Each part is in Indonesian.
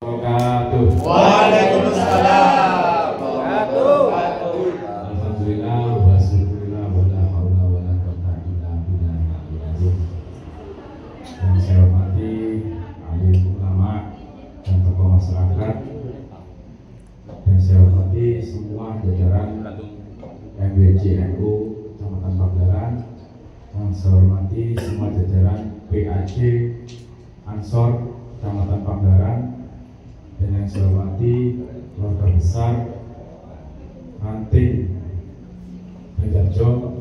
Waalaikumsalam. Alhamdulillah wa syukurillah wa la haula wa la quwwata illa billah. Yang saya hormati alim ulama dan tokoh masyarakat, yang saya hormati semua jajaran MWJNU Kecamatan Pagelaran, yang saya hormati semua jajaran PAJ Ansor Kecamatan Pagelaran, dan yang saya hormati keluarga besar ranting Banjarjo,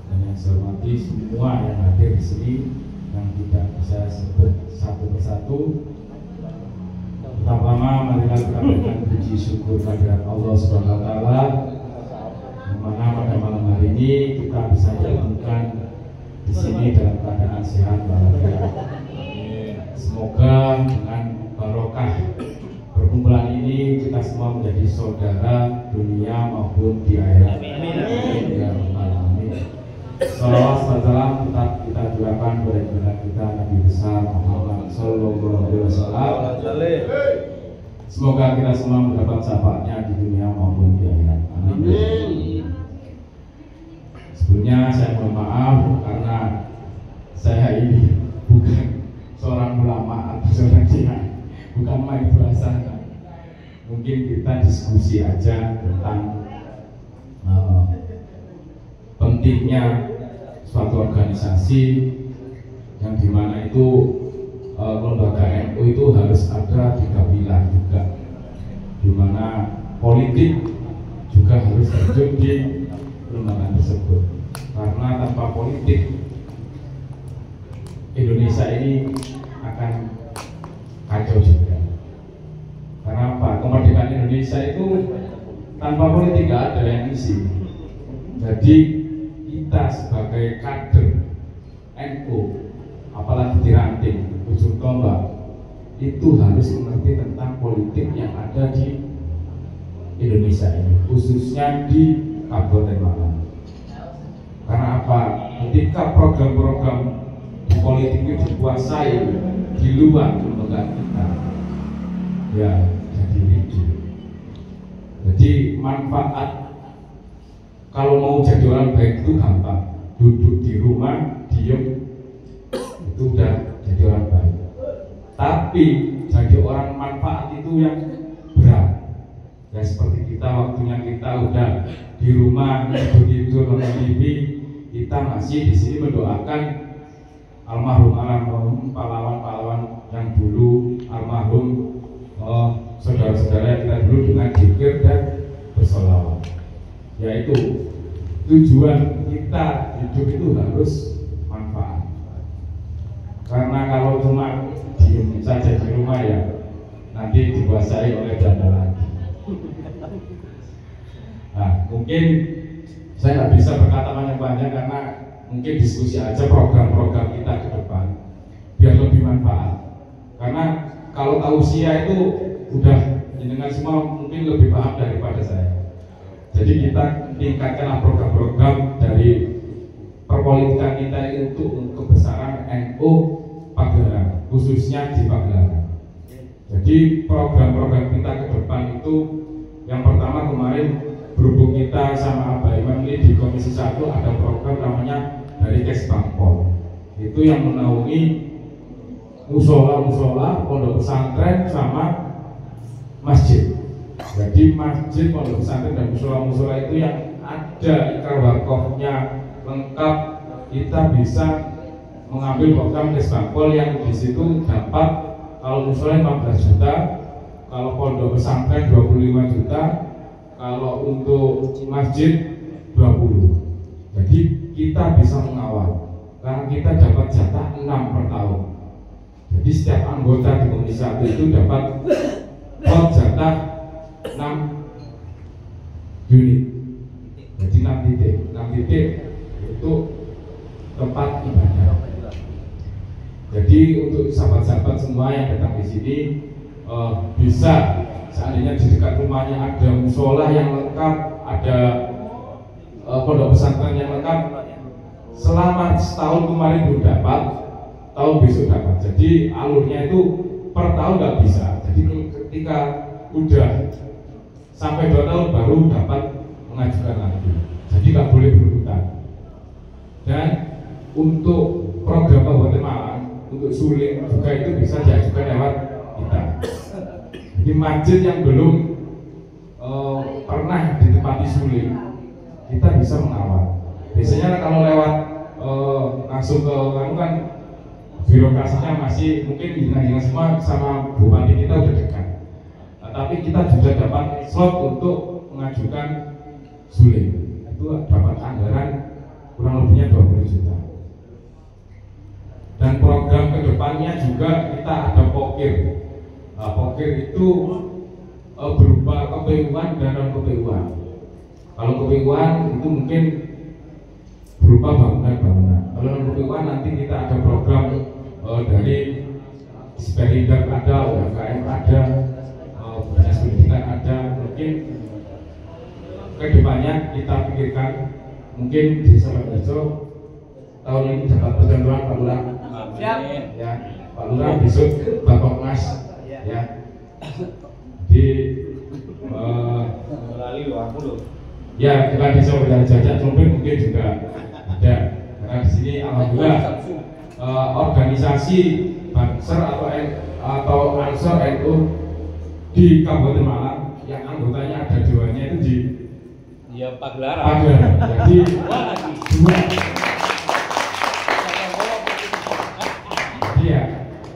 dan yang saya hormati semua yang hadir di sini yang tidak bisa sebut satu persatu. Pertama, marilah kita berikan puji syukur kehadirat Allah Subhanahu wa Ta'ala, yang mana pada malam hari ini kita bisa bertemukan di sini dalam keadaan sehat walafiat. Semoga dengan barokah perkumpulan ini kita semua menjadi saudara dunia maupun di akhirat. Amin. Ya Rabbal Alamin. Salawat salam tetap kita doakan kepada ibunda kita Nabi besar Muhammad Sallallahu Alaihi Wasallam. Semoga kita semua mendapat syafaatnya di dunia maupun di akhirat. Amin. Sebelumnya saya mohon maaf karena saya ini bukan seorang ulama atau seorang kiai, bukan main bahasa. Mungkin kita diskusi aja tentang pentingnya suatu organisasi yang dimana itu lembaga NU itu harus ada 3 pilar juga, dimana politik juga harus terjun di lembaga tersebut, karena tanpa politik Indonesia ini akan kacau juga. Karena apa? Kemerdekaan Indonesia itu tanpa politik gak ada yang isi. Jadi kita sebagai kader NU, apalagi di ranting ujung tombak, itu harus mengerti tentang politik yang ada di Indonesia ini, khususnya di Kabupaten Malang. Karena apa? Ketika program-program di politik itu dikuasai di luar lembaga kita, ya jadi ricu. Jadi manfaat kalau mau jadi orang baik itu gampang, duduk di rumah diem itu udah jadi orang baik. Tapi jadi orang manfaat itu yang berat. Ya seperti kita, waktunya kita udah di rumah begitu nonton TV, kita masih di sini mendoakan almarhum pahlawan-pahlawan yang dulu, almarhum saudara-saudara kita dulu dengan zikir dan bersolawat. Yaitu tujuan kita hidup itu harus manfaat. Karena kalau cuma diem saja di rumah ya nanti dikuasai oleh belanda lagi. Nah, mungkin saya nggak bisa berkata banyak-banyak karena mungkin diskusi aja program-program kita ke depan biar lebih manfaat. Karena kalau tausiah itu udah jenengan semua mungkin lebih paham daripada saya. Jadi kita tingkatkanlah program-program dari perpolitikan kita untuk kebesaran NU Pagelaran, khususnya di Pagelaran. Jadi program-program kita ke depan itu yang pertama kemarin berhubung kita sama Abah Imam ini di Komisi 1 ada program namanya dari Kesbangpol. Itu yang menaungi musola-musola, pondok pesantren sama masjid. Jadi masjid, pondok pesantren dan musola-musola itu yang ada ikrar wakafnya lengkap, kita bisa mengambil program Kesbangpol yang di situ dapat kalau musola 15 juta, kalau pondok pesantren 25 juta, kalau untuk masjid 20. Jadi kita bisa mengawal karena kita dapat jatah 6 per tahun. Jadi setiap anggota di Komisi 1 itu dapat jatah 6 unit. Jadi 6 titik itu tempat ibadah. Jadi untuk sahabat-sahabat semua yang datang di sini bisa, seandainya di dekat rumahnya ada musola yang lengkap, ada pondok pesantren yang lengkap, selama setahun kemarin belum dapat, tahun besok dapat. Jadi alurnya itu per tahun nggak bisa. Jadi ketika udah sampai 2 tahun baru dapat mengajukan lagi. Jadi nggak boleh berhutang. Dan untuk program Kabupaten Malang untuk suling juga itu bisa diajukan lewat kita. Jadi masjid yang belum pernah ditempati suling, kita bisa mengawal. Biasanya kalau lewat langsung ke kan birokrasinya masih mungkin hina-hina semua sama bupati kita udah dekat. Tapi kita juga dapat slot untuk mengajukan suling. Itu dapat anggaran kurang lebihnya 20 juta. Dan program kedepannya juga kita ada pokir. Pokir itu berupa KPU-an dan non KPU-an. Kalau KPU-an itu mungkin berupa bangunan-bangunan. Kalau non KPU-an nanti kita ada program dari Sperinder ada, UMKM ada, dinas pendidikan ada. Mungkin kedepannya kita pikirkan mungkin di Soloarjo tahun ini dapat percontohan Pak Lurah. Ya, Pak Lurah besok Bapak Mas ya. Di ya kita bisa berjajak mungkin juga ada. Karena di sini alhamdulillah organisasi Banser atau Ansor NU di Kabupaten Malang yang anggotanya ada dewanya itu di Pagelaran. Jadi dua. Jadi ya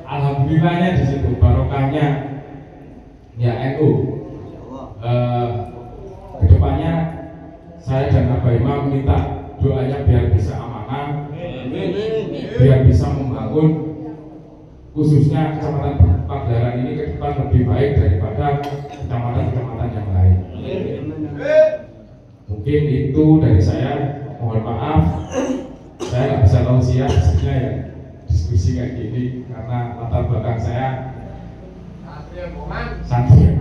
alhamdulillahnya di situ barokahnya ya NU. Kedepannya saya dan Abah Imam minta doanya biar bisa amanah, biar bisa membangun khususnya Kecamatan Pagelaran ini ke depan lebih baik daripada kecamatan-kecamatan yang lain. Mungkin itu dari saya, mohon maaf saya nggak bisa tahu sebenarnya ya diskusi kayak gini karena latar belakang saya santri.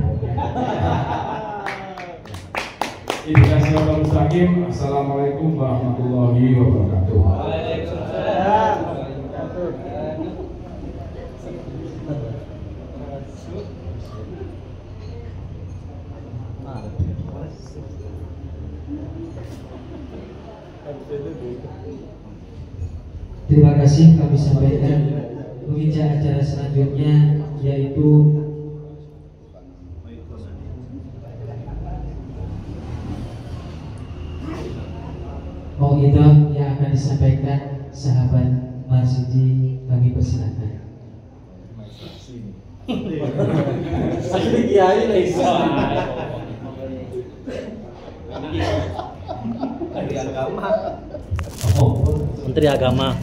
Assalamualaikum warahmatullahi wabarakatuh. Terima kasih kami sampaikan. Menginjak acara selanjutnya yaitu Mau'idah yang akan disampaikan sahabat Marsudi, kami persilakan. Asli kiai Laisa. Menteri Agama.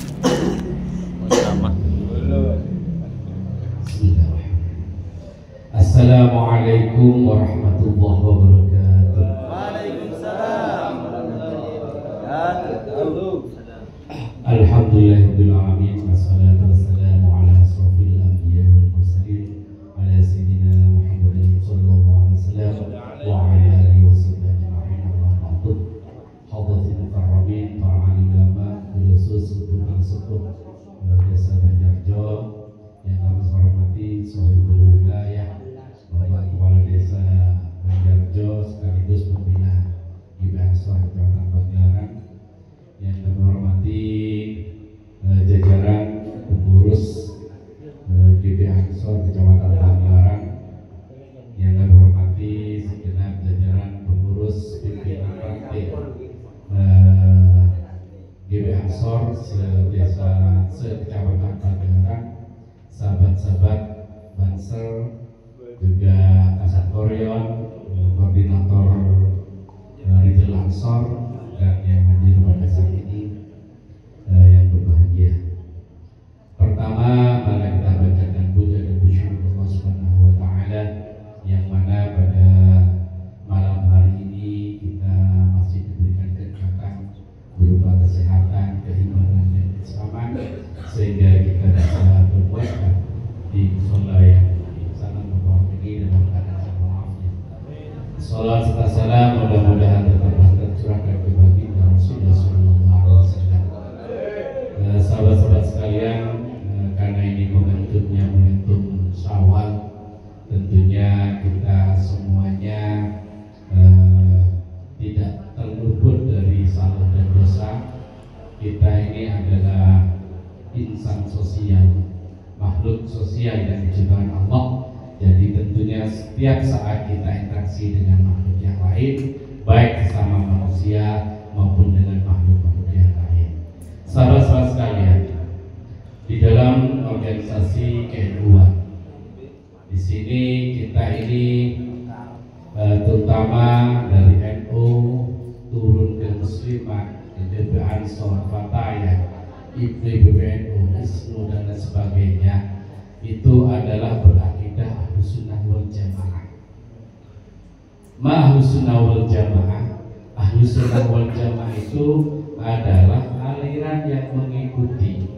Assalamualaikum warahmatullahi wabarakatuh. Waalaikumsalam warahmatullahi wabarakatuh. Alhamdulillahirabbil alamin wassalatu wassalamu ala asrofil anbiya'i wal mursalin ala sayyidina Muhammadin sallallahu alaihi wasallam wa ala alihi wasahbihi ajma'in wa ba'du. Hadratil mukarramin, para alim ulama, khusus untuk suku Desa Banjarjo yang kami hormati, sahibul wilayah, Bapak Kepala Desa Banjarjo sekaligus pembina GBI Ansor Kecamatan Pagelaran, yang kami hormati jajaran pengurus GBI Ansor Kecamatan Pagelaran, yang kami hormati segenap jajaran pengurus pimpinan ranting GBI Ansor se-desa se-Kecamatan Pagelaran, sahabat-sahabat Banser, juga Kasat Koryon, koordinator Ridel Ansor, dan yang hadir pada saat ini yang berbahagia. Pertama, mari kita bacakan puja dan syukur Allah Subhanahu wa Ta'ala, yang mana pada malam hari ini kita masih diberikan kenikmatan berupa kesehatan, keimanan, dan keislaman, sehingga kita bisa berpuasa di musola yang sangat membahagiakan dalam keadaan semaafnya. Salat serta salam mudah-mudahan tetap tercurahkan bagi Rasulullah Sallallahu Alaihi Wasallam. Sahabat-sahabat sekalian, karena ini momentumnya momentum Syawal, tentunya makhluk sosial yang diciptakan Allah. Jadi tentunya setiap saat kita interaksi dengan makhluk yang lain, baik sesama manusia maupun dengan makhluk-makhluk yang lain. Sahabat-sahabat sekalian, di dalam organisasi KNU-an, di sini kita ini terutama dari NU turun ke Muslimat, IDP Ansor, Fatayah, IPB PBNU, ISNU dan lain sebagainya, itu adalah berakidah Ahlussunnah wal Jamaah. Ahlussunnah wal Jamaah, Ahlussunnah wal Jamaah itu adalah aliran yang mengikuti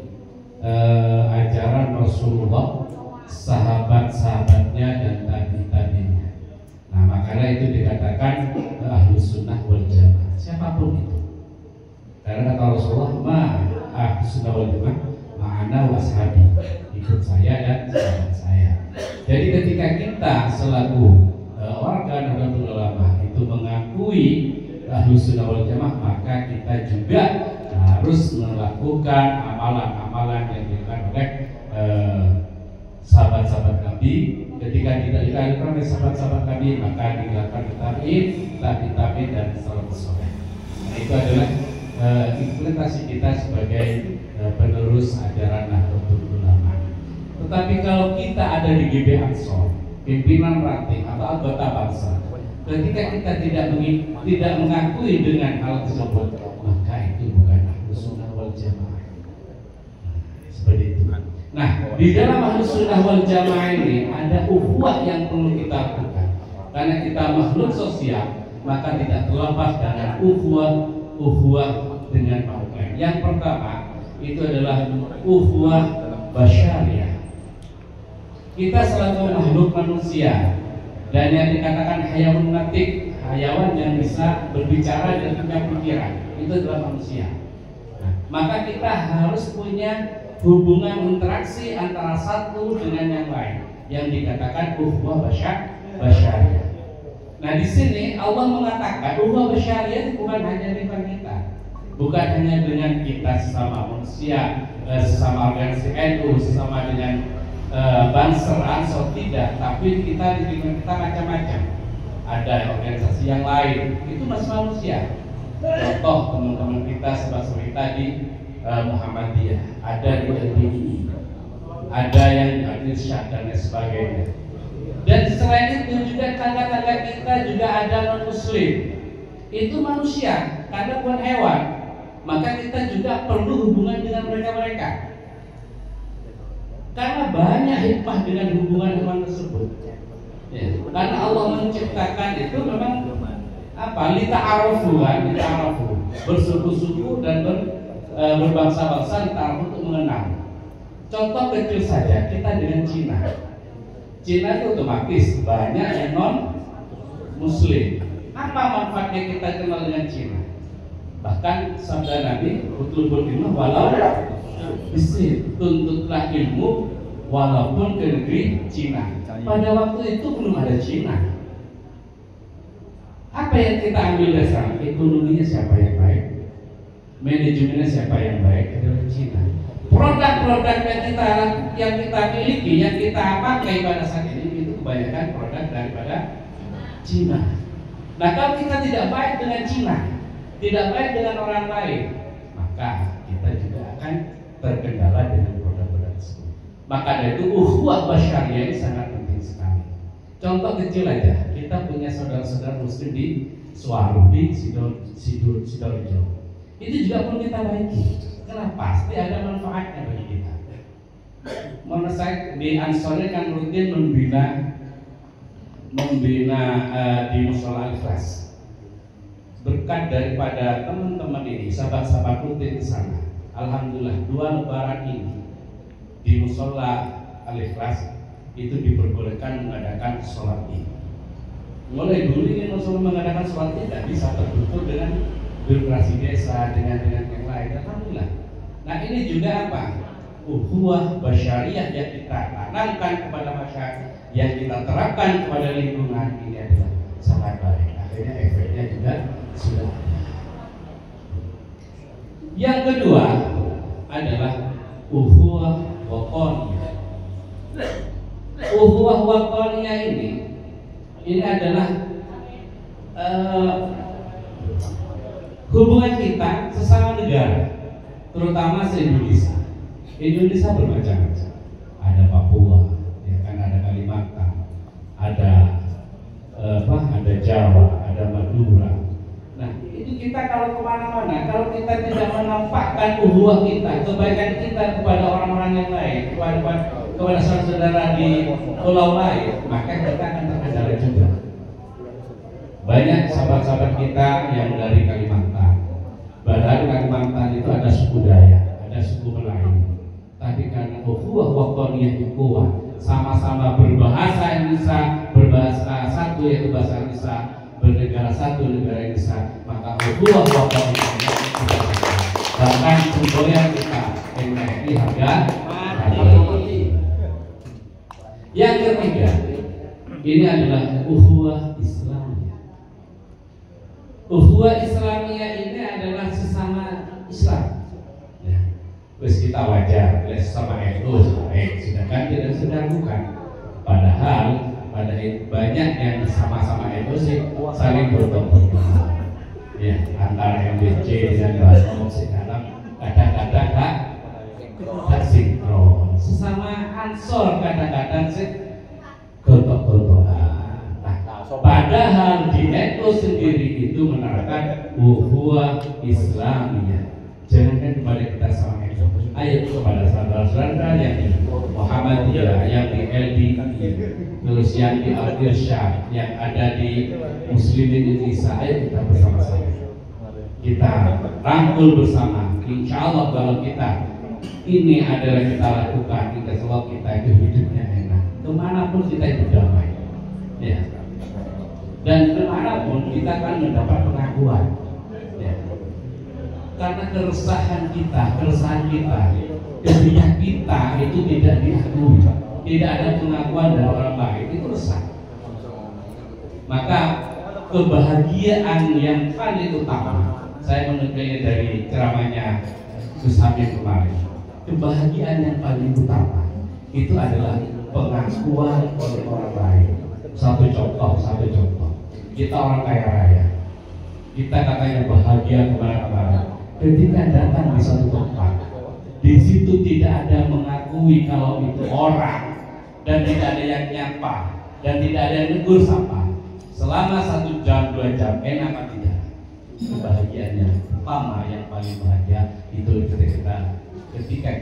ajaran Rasulullah, sahabat-sahabatnya dan tabi-tabinya. Nah, makanya itu dikatakan Ahlussunnah wal Jamaah, siapapun itu. Karena kata Rasulullah, Ahlussunnah wal Jamaah ma'ana washabi, ikut saya dan sahabat saya. Jadi ketika kita selaku warga Nahdlatul Ulama itu mengakui Ahlussunnah wal Jamaah, maka kita juga harus melakukan amalan-amalan yang dilakukan oleh sahabat-sahabat Nabi. Ketika tidak dilakukan oleh sahabat-sahabat Nabi, maka dilakukan tabi-tabi dan salafus saleh. Nah, itu adalah implementasi kita sebagai penerus ajaran Nahdlatul Ulama. Tetapi kalau kita ada di GB Ansor, pimpinan ranting atau anggota bangsa, ketika kita tidak mengakui dengan hal tersebut, maka itu bukan Ahlussunnah wal Jamaah. Seperti itu. Nah, di dalam Ahlussunnah wal Jamaah ini ada ukhuwah yang perlu kita lakukan. Karena kita makhluk sosial, maka tidak terlepas dengan ukhuwah dengan makhluk lain. Yang pertama itu adalah ukhuwah basyariah. Kita selalu makhluk manusia, dan yang dikatakan hayawan natik, hayawan yang bisa berbicara dan punya pikiran, itu adalah manusia. Nah, maka kita harus punya hubungan interaksi antara satu dengan yang lain, yang dikatakan ukhuwah basyariah. Nah, di sini Allah mengatakan ukhuwah basyariah itu bukan hanya dengan kita, bukan hanya dengan kita sesama manusia, sesama organisasi NU, sesama dengan Banser, Ansor, tidak, tapi kita di lingkungan kita macam-macam. Ada organisasi yang lain, itu masih manusia. Contoh teman-teman kita seperti tadi Muhammadiyah, ada di LPI, ada yang di Irsyad dan lain sebagainya. Dan selain itu juga tangga-tangga kita juga ada non-muslim. Itu manusia, karena bukan hewan. Maka kita juga perlu hubungan dengan mereka-mereka. Karena banyak hikmah dengan hubungan hewan tersebut. Ya, karena Allah menciptakan itu memang apa? Lita'arufu, bersuku-suku dan berbangsa-bangsa dita'arufu untuk mengenal. Contoh kecil saja, kita dengan Cina. Cina itu otomatis banyak yang non-muslim. Apa manfaatnya kita kenal dengan Cina? Bahkan sabda Nabi, utlubul ilmu walau bisir, tuntutlah ilmu walaupun ke negeri Cina. Pada waktu itu belum ada Cina. Apa yang kita ambil dasar? Ekonominya siapa yang baik? Manajemennya siapa yang baik? Adalah Cina. Produk-produk yang kita miliki, yang kita pakai pada saat ini, itu kebanyakan produk daripada Cina. Nah, kalau kita tidak baik dengan Cina, tidak baik dengan orang lain, maka kita juga akan terkendala dengan produk-produk tersebut. Maka dari itu ukhuwah basyariah ini sangat penting sekali. Contoh kecil aja, kita punya saudara-saudara muslim di Suwaru, di Sidoarjo. Itu juga perlu kita baiki. Karena pasti ada manfaatnya bagi kita. Menurut saya di Ansor ini kan rutin membina di Mushola Al-Ikhlas. Berkat daripada teman-teman ini, sahabat-sahabat rutin di sana. Alhamdulillah 2 lebaran ini di Mushola Al-Ikhlas itu diperbolehkan mengadakan sholat Id. Mulai dulu ini Mushola mengadakan sholat Id tidak bisa tertutup dengan birokrasi desa, dengan yang lain. Alhamdulillah. Nah, ini juga apa? Ukhuwah basyariah yang kita tanamkan kepada masyarakat, yang kita terapkan kepada lingkungan, ini adalah sangat baik. Akhirnya efeknya juga sudah ada. Yang kedua adalah ukhuwah waqaniyah. Ukhuwah wataniyah ini adalah hubungan kita sesama negara, terutama se-Indonesia. Indonesia bermacam-macam. Ada Papua, ya kan, ada Kalimantan, ada ada Jawa, ada Madura. Nah, itu kita kalau kemana-mana, kalau kita tidak menampakkan ukhuwah kita, kebaikan kita kepada orang-orang yang lain, kepada saudara-saudara di pulau lain, maka kita akan terkendala juga. Banyak sahabat-sahabat kita yang dari Kalimantan, padahal Kalimantan itu ada suku Dayak, ada suku Melayu. Tapi karena ukhuwah wataniyah yang kuat, sama-sama berbahasa Indonesia, berbahasa satu yaitu bahasa Indonesia, bernegara satu negara Indonesia, maka ukhuwah wataniyah yang kuat. Bahkan semboyan kita NKRI harga mati. Yang ketiga, ini adalah ukhuwah Islamiyah. Ukhuwah Islamiyah ini adalah sesama Islam. Terus kita wajar, sama NU sedangkan tidak sedang bukan. Padahal banyak yang sama-sama NU sih saling bertemu. Ya, antara MBC dan Basno sekarang kadang-kadang tak sinkron. Sesama Ansor kadang-kadang sih gontok-gontokan. Nah, padahal di NU sendiri itu menerapkan ukhuwah Islamiyah. Jangan kepada kita sama itu. Ayo kepada saudara-saudara yang di Muhammadiyah, yang di LDI, terus yang di Al-Irsyad, yang ada di Muslimin Indonesia. Ayo kita bersama-sama. Kita rangkul bersama. Insya Allah kalau kita ini adalah kita lakukan, kita selalu kita itu hidupnya enak. Kemanapun kita itu damai. Ya. Dan kemanapun kita akan mendapat pengakuan. Karena keresahan kita, ketika kita itu tidak diakui, tidak ada pengakuan dari orang lain, itu resah. Maka kebahagiaan yang paling utama, saya menukilnya dari ceramahnya Gus Habib kemarin, kebahagiaan yang paling utama itu adalah pengakuan oleh orang lain. Satu contoh, kita orang kaya raya, kita katanya bahagia kemana-mana. Ketika datang di suatu tempat, di situ tidak ada mengakui kalau itu orang, dan tidak ada yang nyapa, dan tidak ada yang negur sapa. Selama 1 jam, 2 jam, enak apa tidak? Kebahagiaannya pertama yang paling bahagia itu ketika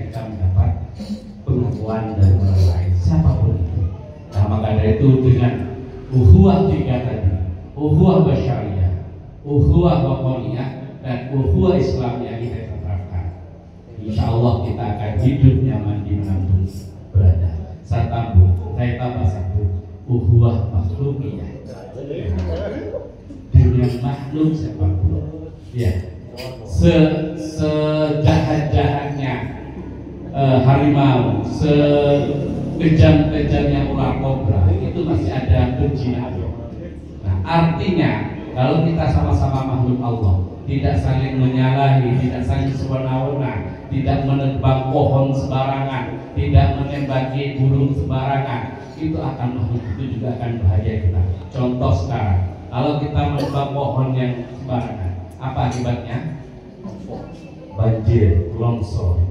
kita mendapat pengakuan dari orang lain, siapapun itu. Nah, maka dari itu dengan ukhuwah 3 tadi, ukhuwah basyariyah, ukhuwah wataniyah, dan ukhuwah Islam yang kita terapkan, insya Allah kita akan hidup nyaman di manapun berada. Saya tambah satu, ukhuwah makhlukiyah, dengan makhluk siapapun. Ya, sejahat-jahatnya harimau, sekejam-kejamnya ular kobra, itu masih ada kejinan. Nah, artinya kalau kita sama-sama makhluk Allah, tidak saling menyalahi, tidak saling sewenang-wenang, tidak menebang pohon sembarangan, tidak menembaki burung sembarangan, itu akan makhluk itu juga akan bahagia kita. Contoh sekarang, kalau kita menebang pohon yang sembarangan, apa akibatnya? Banjir, longsor.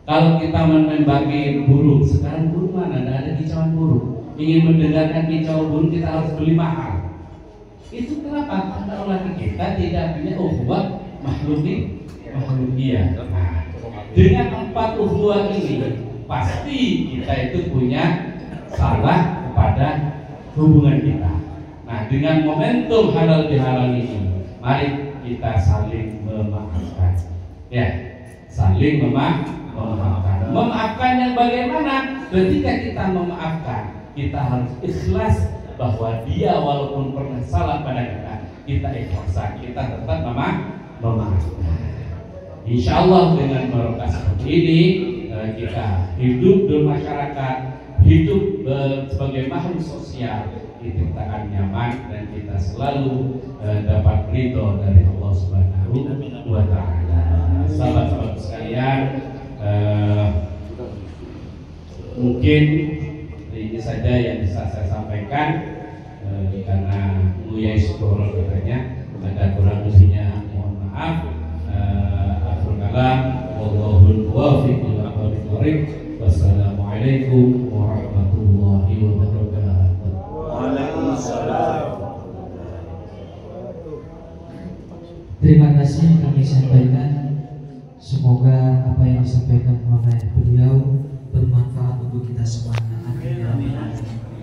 Kalau kita menembaki burung, sekarang burung mana? Tidak ada kicauan burung. Ingin mendengarkan kicauan burung kita harus beli mahal. Itu kenapa? Karena orang kita tidak punya ukhuwah makhlukiyah. Nah, dengan 4 ukhuwah ini pasti kita itu punya salah kepada hubungan kita. Nah, dengan momentum halal bihalal ini, mari kita saling memaafkan. Ya, saling memaafkan. Memaafkan yang bagaimana? Ketika kita memaafkan, kita harus ikhlas bahwa dia walaupun pernah salah pada kita ikhlas, kita tetap memaafkan. Insya Allah dengan barokah seperti ini kita hidup bermasyarakat, hidup sebagai makhluk sosial, kita akan nyaman dan kita selalu dapat ridho dari Allah Subhanahu wa Ta'ala. Sahabat-sahabat sekalian, Mungkin ini saja yang bisa saya sampaikan, karena Buya Isboro katanya ada kurang lebihnya mohon maaf. Akhirul kalam, wallahul muwaffiq ila aqwamit thoriq. Wassalamualaikum warahmatullahi wabarakatuh. Waalaikumsalam. Terima kasih kami sampaikan. Semoga apa yang disampaikan oleh beliau bermanfaat untuk kita semuanya. Amin ya rabbal alamin.